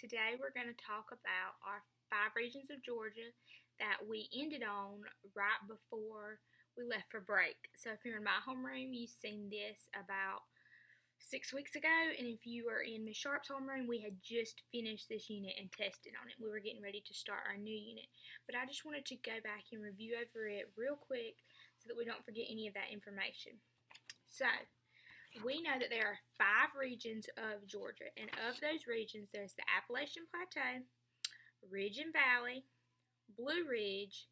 Today we're going to talk about our 5 regions of Georgia that we ended on right before we left for break. So if you're in my homeroom, you've seen this about 6 weeks ago, and if you were in Miss Sharp's homeroom, we had just finished this unit and tested on it. We were getting ready to start our new unit, but I just wanted to go back and review over it real quick so that we don't forget any of that information. So we know that there are 5 regions of Georgia, and of those regions, there's the Appalachian Plateau, Ridge and Valley, Blue Ridge,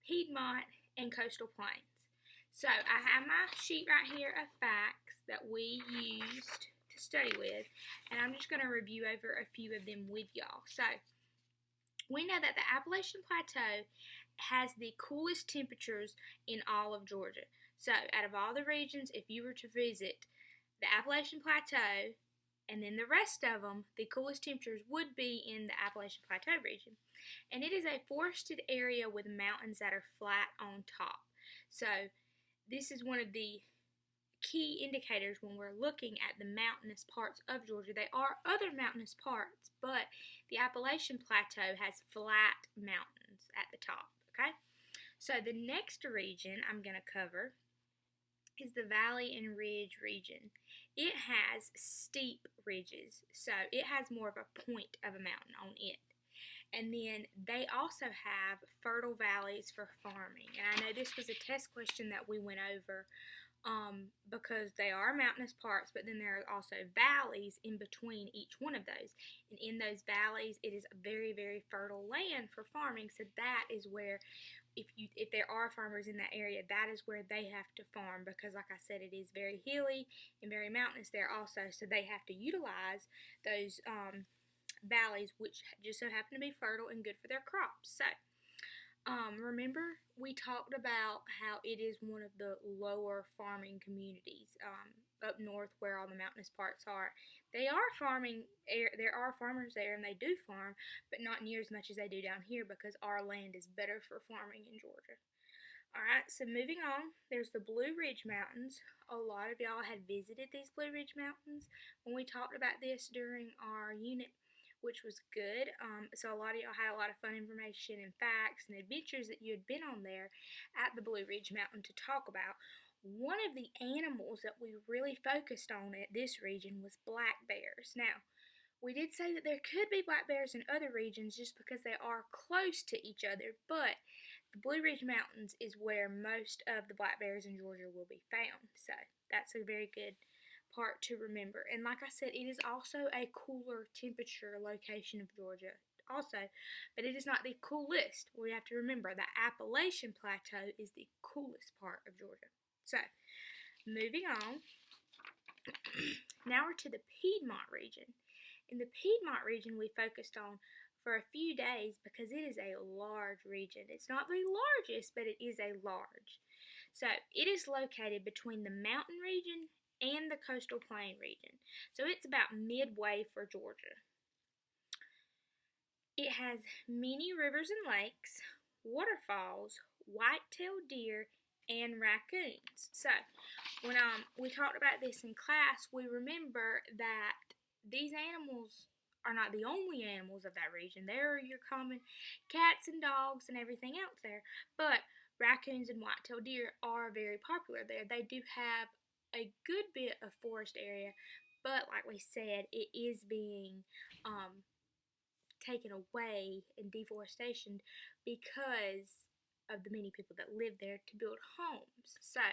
Piedmont, and Coastal Plains. So I have my sheet right here of facts that we used to study with, and I'm just going to review over a few of them with y'all. So we know that the Appalachian Plateau has the coolest temperatures in all of Georgia. So out of all the regions, if you were to visit the Appalachian Plateau, and then the rest of them, the coolest temperatures would be in the Appalachian Plateau region. And it is a forested area with mountains that are flat on top. So this is one of the key indicators when we're looking at the mountainous parts of Georgia. There are other mountainous parts, but the Appalachian Plateau has flat mountains at the top, okay? So the next region I'm going to cover is the Valley and Ridge region. It has steep ridges, so it has more of a point of a mountain on it. And then they also have fertile valleys for farming. And I know this was a test question that we went over because they are mountainous parts, but then there are also valleys in between each one of those. And in those valleys, it is a very, very fertile land for farming. So that is where, if there are farmers in that area, that is where they have to farm because, like I said, it is very hilly and very mountainous there also. So they have to utilize those valleys, which just so happen to be fertile and good for their crops. So remember we talked about how it is one of the lower farming communities up north where all the mountainous parts are. There are farmers there and they do farm, but not near as much as they do down here because our land is better for farming in Georgia. Alright, so moving on, there's the Blue Ridge Mountains. A lot of y'all had visited these Blue Ridge Mountains when we talked about this during our unit, which was good. So a lot of y'all had a lot of fun information and facts and adventures that you had been on there at the Blue Ridge Mountain to talk about. One of the animals that we really focused on at this region was black bears. Now, we did say that there could be black bears in other regions just because they are close to each other, but the Blue Ridge Mountains is where most of the black bears in Georgia will be found. So that's a very good part to remember. And like I said, it is also a cooler temperature location of Georgia also, but it is not the coolest. We have to remember the Appalachian Plateau is the coolest part of Georgia. So moving on, now we're to the Piedmont region. In the Piedmont region we focused on for a few days because it is a large region. It's not the largest, but it is a large. So it is located between the mountain region and the coastal plain region. So it's about midway for Georgia. It has many rivers and lakes, waterfalls, white-tailed deer, and raccoons. So when we talked about this in class, we remember that these animals are not the only animals of that region. There are your common cats and dogs and everything else there, but raccoons and white-tailed deer are very popular there. They do have a good bit of forest area, but like we said, it is being taken away in deforestation because of the many people that live there to build homes. So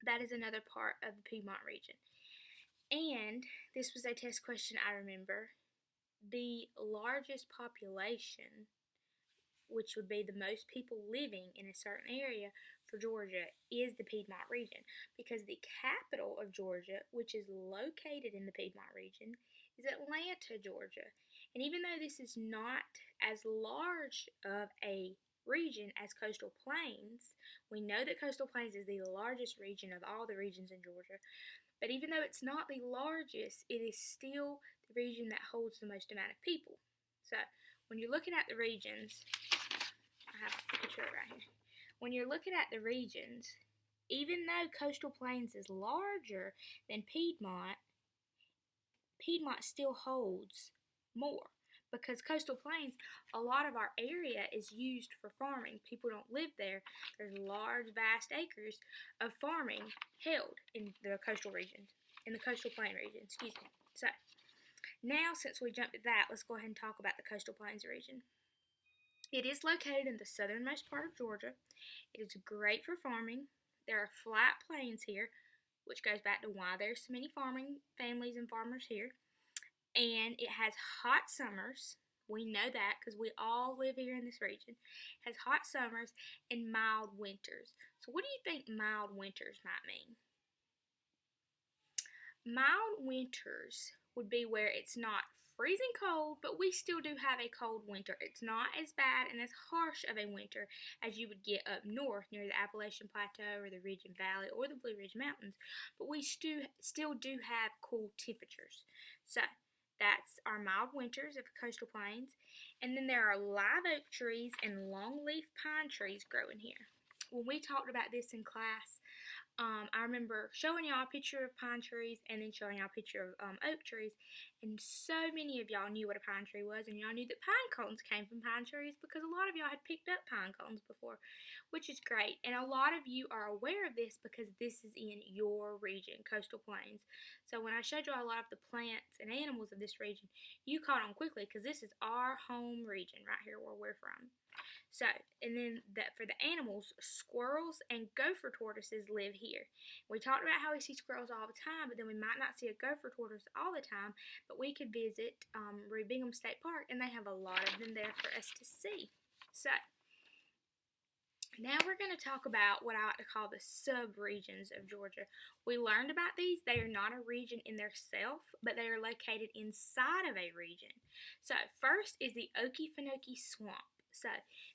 that is another part of the Piedmont region. And this was a test question I remember. The largest population, which would be the most people living in a certain area for Georgia, is the Piedmont region because the capital of Georgia, which is located in the Piedmont region, is Atlanta, Georgia. And even though this is not as large of a region as Coastal Plains, we know that Coastal Plains is the largest region of all the regions in Georgia, but even though it's not the largest, it is still the region that holds the most amount of people. So when you're looking at the regions, I have a picture right here. When you're looking at the regions, even though Coastal Plains is larger than Piedmont, Piedmont still holds more because coastal plains, a lot of our area is used for farming. People don't live there. There's large, vast acres of farming held in the coastal regions, in the coastal plain region, excuse me. So, now since we jumped at that, let's go ahead and talk about the coastal plains region. It is located in the southernmost part of Georgia. It is great for farming. There are flat plains here, which goes back to why there's so many farming families and farmers here. And it has hot summers. We know that because we all live here in this region. It has hot summers and mild winters. So what do you think mild winters might mean? Mild winters would be where it's not freezing cold, but we still do have a cold winter. It's not as bad and as harsh of a winter as you would get up north near the Appalachian Plateau or the Ridge and Valley or the Blue Ridge Mountains, but we still do have cool temperatures. So that's our mild winters of the coastal plains. And then there are live oak trees and longleaf pine trees growing here. When we talked about this in class, I remember showing y'all a picture of pine trees and then showing y'all a picture of oak trees, and so many of y'all knew what a pine tree was, and y'all knew that pine cones came from pine trees because a lot of y'all had picked up pine cones before, which is great. And a lot of you are aware of this because this is in your region, coastal plains. So when I showed y'all a lot of the plants and animals of this region, you caught on quickly because this is our home region right here where we're from. So, and then for the animals, squirrels and gopher tortoises live here. We talked about how we see squirrels all the time, but then we might not see a gopher tortoise all the time, but we could visit Reed Bingham State Park, and they have a lot of them there for us to see. So, now we're going to talk about what I like to call the sub-regions of Georgia. We learned about these. They are not a region in themselves, but they are located inside of a region. So, first is the Okefenokee Swamp. So,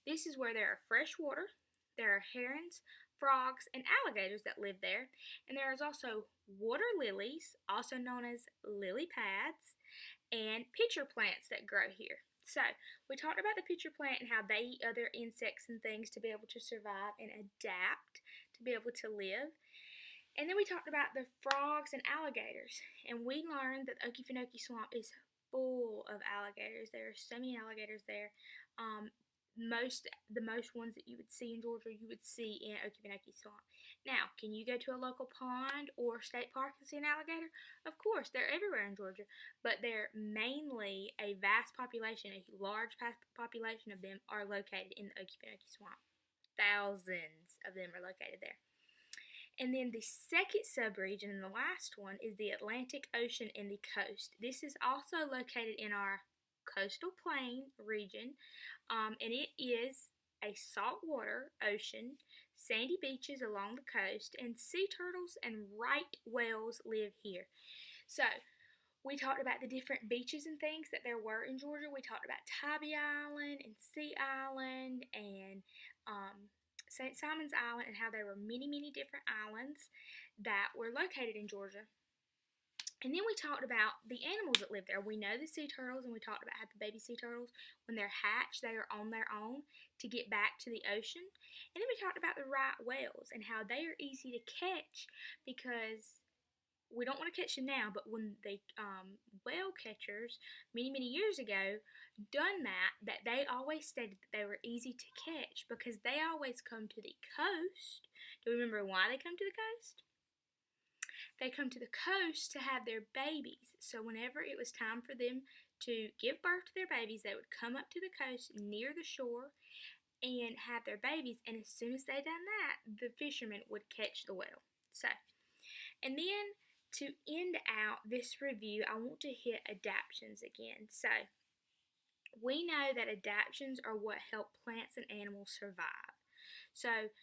this is where there are fresh water, there are herons, frogs, and alligators that live there, and there is also water lilies, also known as lily pads, and pitcher plants that grow here. So, we talked about the pitcher plant and how they eat other insects and things to be able to survive and adapt to be able to live. And then we talked about the frogs and alligators, and we learned that the Okefenokee Swamp is full of alligators. There are so many alligators there. The most ones that you would see in Georgia, you would see in Okefenokee Swamp. Now, can you go to a local pond or state park and see an alligator? Of course, they're everywhere in Georgia, but they're mainly a vast population, a large population of them are located in the Okefenokee Swamp. Thousands of them are located there. And then the second subregion and the last one is the Atlantic Ocean and the coast. This is also located in our coastal plain region, and it is a saltwater ocean, sandy beaches along the coast, and sea turtles and right whales live here. So, we talked about the different beaches and things that there were in Georgia. We talked about Tybee Island and Sea Island and St. Simon's Island, and how there were many, many different islands that were located in Georgia. And then we talked about the animals that live there. We know the sea turtles, and we talked about how the baby sea turtles, when they're hatched, they are on their own to get back to the ocean. And then we talked about the right whales and how they are easy to catch because we don't want to catch them now, but when the whale catchers many, many years ago done that they always stated that they were easy to catch because they always come to the coast. Do you remember why they come to the coast? They come to the coast to have their babies. So whenever it was time for them to give birth to their babies, they would come up to the coast near the shore and have their babies. And as soon as they done that, the fishermen would catch the whale. So, and then to end out this review, I want to hit adaptations again. So, we know that adaptations are what help plants and animals survive. So,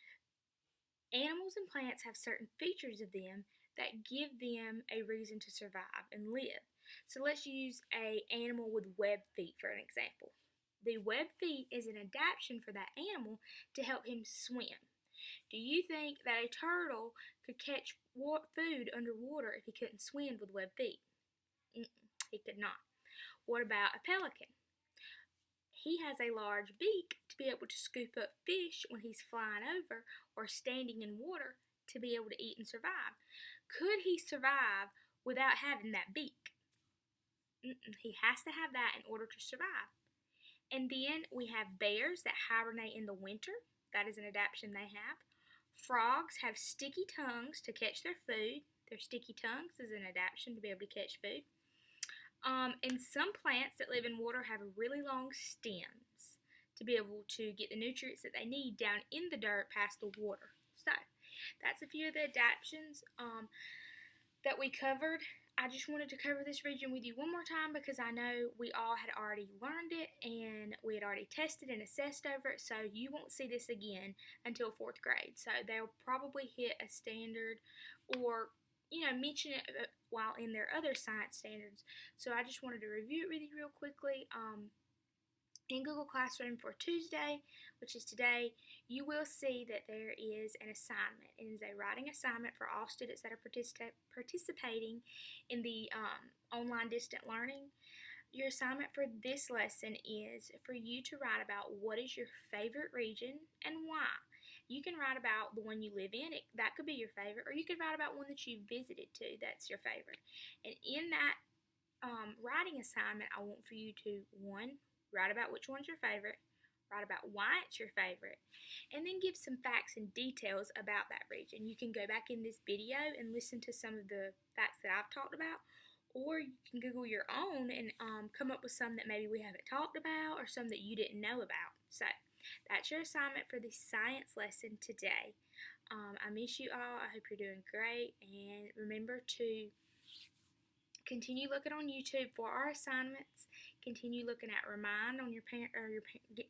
animals and plants have certain features of them that give them a reason to survive and live. So let's use an animal with webbed feet for an example. The webbed feet is an adaptation for that animal to help him swim. Do you think that a turtle could catch food underwater if he couldn't swim with webbed feet? He could not. What about a pelican? He has a large beak to be able to scoop up fish when he's flying over or standing in water to be able to eat and survive. Could he survive without having that beak? He has to have that in order to survive. And then we have bears that hibernate in the winter. That is an adaptation they have. Frogs have sticky tongues to catch their food. Their sticky tongues is an adaptation to be able to catch food. And some plants that live in water have really long stems to be able to get the nutrients that they need down in the dirt past the water. So, that's a few of the adaptations that we covered. I just wanted to cover this region with you one more time because I know we all had already learned it and we had already tested and assessed over it, so you won't see this again until 4th grade. So they'll probably hit a standard or mention it while in their other science standards. So I just wanted to review it with you real quickly. In Google Classroom for Tuesday, which is today, you will see that there is an assignment. It is a writing assignment for all students that are participating in the online distant learning. Your assignment for this lesson is for you to write about what is your favorite region and why. You can write about the one you live in. That could be your favorite, or you could write about one that you visited to. That's your favorite. And in that writing assignment, I want for you to, 1, write about which one's your favorite, write about why it's your favorite, and then give some facts and details about that region. You can go back in this video and listen to some of the facts that I've talked about, or you can Google your own and come up with some that maybe we haven't talked about or some that you didn't know about. So that's your assignment for the science lesson today. I miss you all. I hope you're doing great, and remember to continue looking on YouTube for our assignments. Continue looking at Remind on your parent or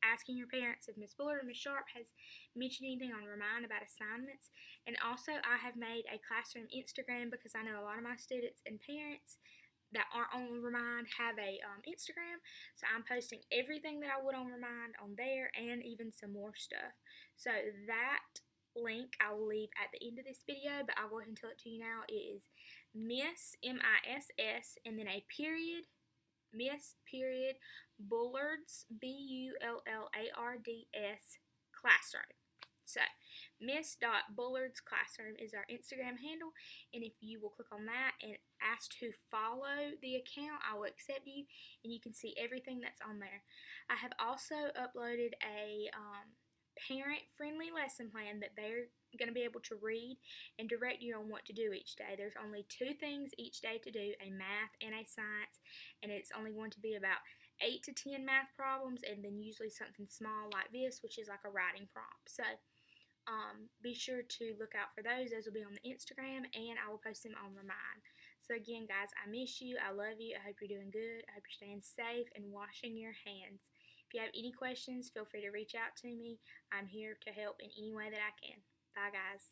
asking your parents if Miss Bullard or Miss Sharp has mentioned anything on Remind about assignments. And also, I have made a classroom Instagram because I know a lot of my students and parents that aren't on Remind have a Instagram. So I'm posting everything that I would on Remind on there and even some more stuff. So that link I will leave at the end of this video, but I'll go ahead and tell it to you now. It is Miss, M-I-S-S, and then a period, Miss, period, Bullards, B-U-L-L-A-R-D-S, classroom. So, Miss.Bullards Classroom is our Instagram handle, and if you will click on that and ask to follow the account, I will accept you, and you can see everything that's on there. I have also uploaded a parent-friendly lesson plan that they're going to be able to read and direct you on what to do each day. There's only 2 things each day to do, a math and a science, and it's only going to be about 8 to 10 math problems, and then usually something small like this, which is like a writing prompt. So be sure to look out for those. Those will be on the Instagram, and I will post them on Remind. So again, guys, I miss you. I love you. I hope you're doing good. I hope you're staying safe and washing your hands. If you have any questions, feel free to reach out to me. I'm here to help in any way that I can. Bye, guys.